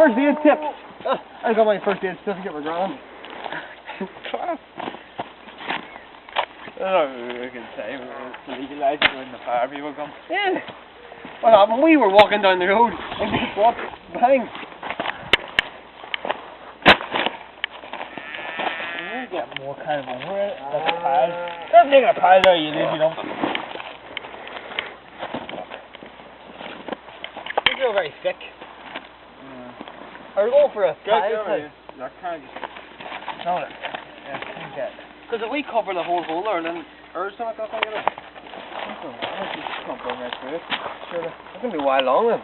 first aid tips. I got my first aid certificate for grand. Class. I don't know what we can say. It's legalised when the fire people come. Yeah. What happened? We were walking down the road and guess what? Bang. You get more kind of over it. That's a pile. Stop making a pile out, you lazy dump. You're very thick. Are we going for a pile? That kind of just... No. Yeah, because if we cover the whole hole there, then or something like that, I just can't burn right through it. Sure, it's going to be a while long then.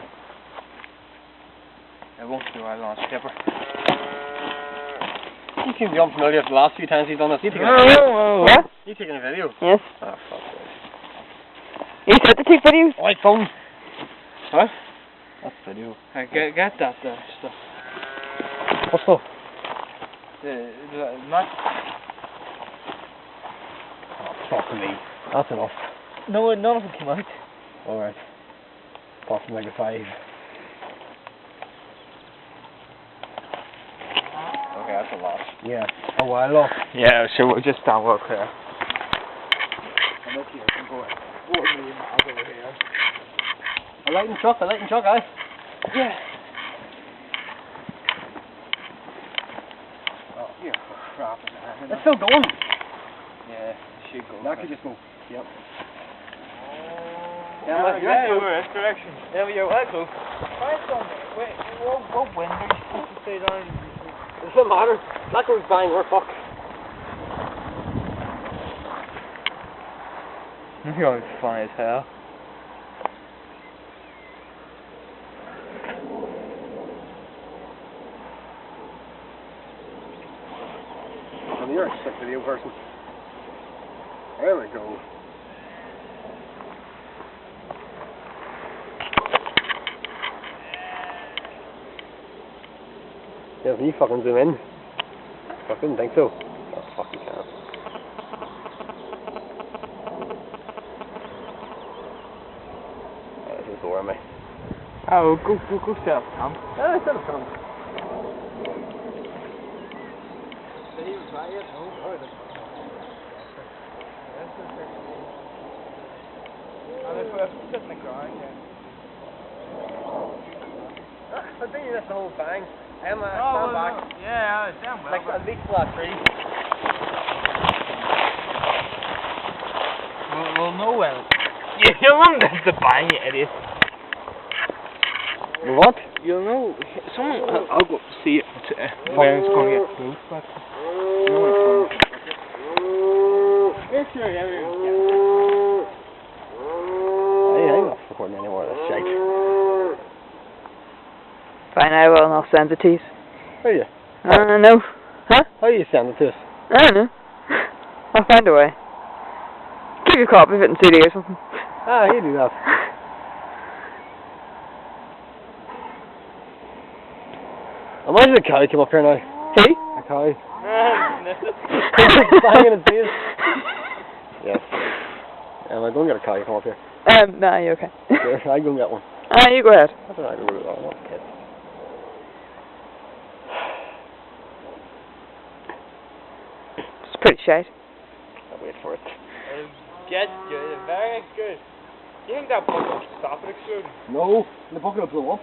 It won't be a while long, it's paper. You seem to be unfamiliar with the last few times he's done this. You taking a video? What? You taking a video? Yes. Oh, fuck this. You said to take videos? Right phone. What? That's video. Get that stuff. What stuff? Not... Talk to me. That's enough. No, none of them came out. Alright. Apart from like a 5. Okay, that's a lot. Yeah. A while off. Yeah, so we'll just stand work here. I'm up here. I'm going 4 million miles over here. A lighting truck, aye? Yeah. Oh, You're crap. it's still going. Yeah, should go. That could just go. Yep. Yeah, we're in this direction. Yeah, but you're well close. Why wait, what wind are you supposed to stay down? It doesn't matter. That goes bang, we're fucked. You're funny as hell. And you're a sick video person. There we go. Yeah, can you fucking zoom in? I didn't think so. Oh, fuck you can't. This is boring me. Oh, go set up camp. Ah, set up camp. And if we sit in the ground, yeah. I think you missed the whole bang. Stand back. No, yeah, damn well. Like at least flat 3. We'll know well. You'll know that's the bang, you idiot. What? You'll know. Someone. I'll go see it. Where it's going to get close, but. Make sure everyone's I'm not recording anymore of this shite. Fine, I will, and I'll send it to you. How are you? No. Huh? How do you send it to us? I don't know. I'll find a way. Give you a copy of it in CD or something. Ah, you do that. Imagine a cow came up here now. Who? A cow. Yeah. Banging its face. Yes. I'm going to get a cow come up here. Nah, you're okay. Sure, I go and get one. You go ahead. I don't know, I go to that one. Kid. It's pretty shite. I'll wait for it. Get good, very good. Do you think that bucket will stop it exploding? No, the bucket will blow up.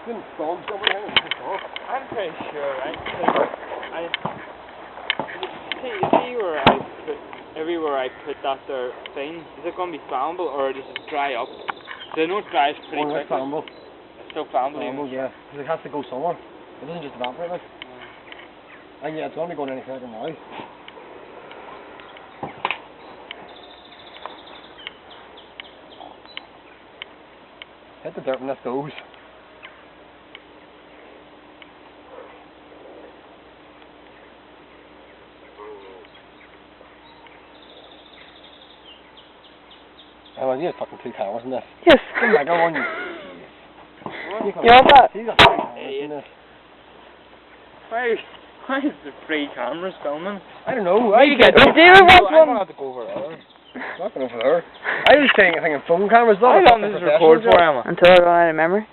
It's been stormed over here and pissed off. I'm pretty sure, right? See where I put, everywhere I put that there thing, is it going to be flammable or does it dry up? So I know it dries pretty Oh, quickly. it's flammable. It's still flammable. Flammable, yeah. Because it has to go somewhere. It doesn't just evaporate like. And yeah, it's going to be going any further now. Hit the dirt when this goes. Oh, I need fucking 2 cameras in this. Yes. Come back, I want you. You want that? You got 2 cameras in this. Why is the 3 cameras filming? I don't know. You do want I'm one? going to have to go over there. Not going over there. I was thinking phone cameras. How long does this record for, Emma? Until I run out of memory.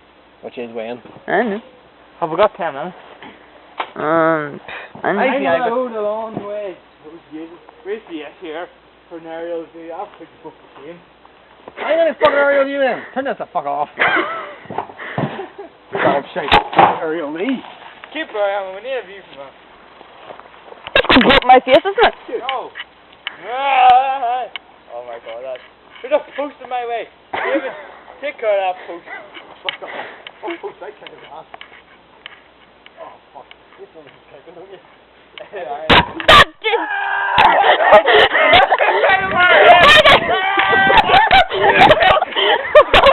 Which is when? I know. Have we got 10 minutes? I know. I see, I got- rode a long way. Where's the S here? For an aerial view. I'll put the book the same. I ain't gonna fucking aerial you then. Turn this the fuck off. Dog shite. Aerial me. Keep her, we need a view from that. It's up my face, isn't it? No! Oh my god, there's a post in my way. David, take care of that post. Fuck off. Oh, post, I can't do that. Oh, fuck. This one's kicking, don't you? Stop this!